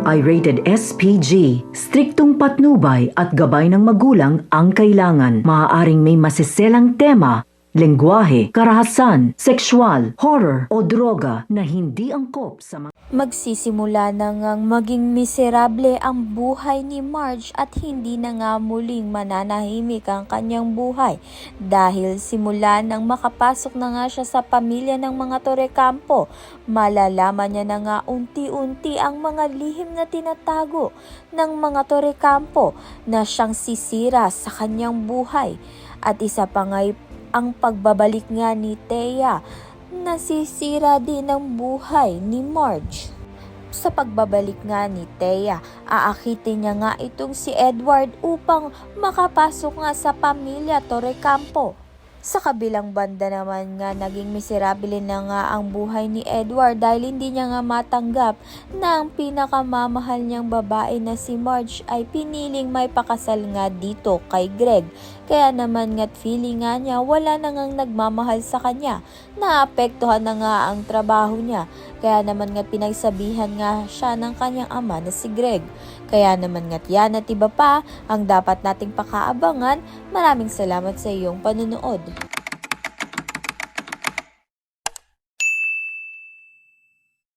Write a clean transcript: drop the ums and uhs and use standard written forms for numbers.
ito ay rated SPG. Striktong patnubay at gabay ng magulang ang kailangan. Maaaring may masiselang tema, lengguwahe, karahasan, sexual, horror o droga na hindi angkop sa mga... Magsisimula na ngang maging miserable ang buhay ni Marge at hindi na nga muling mananahimik ang kanyang buhay dahil simula nang makapasok na nga siya sa pamilya ng mga Torrecampo, malalaman niya na nga unti-unti ang mga lihim na tinatago ng mga Torrecampo na siyang sisira sa kanyang buhay. At isa pa nga ang pagbabalik nga ni Thea, nasisira din ang buhay ni Marge. Sa pagbabalik nga ni Thea, aakitin niya nga itong si Edward upang makapasok nga sa pamilya Torrecampo. Sa kabilang banda naman nga naging miserable na nga ang buhay ni Edward dahil hindi niya nga matanggap na ang pinakamamahal niyang babae na si Marge ay piniling may pakasal nga dito kay Greg. Kaya naman nga't feeling nga niya wala na ngang nagmamahal sa kanya, naapektuhan na nga ang trabaho niya. Kaya naman nga pinagsabihan nga siya ng kanyang ama na si Greg. Kaya naman nga't yan at iba pa ang dapat nating pakaabangan. Maraming salamat sa iyong panunood.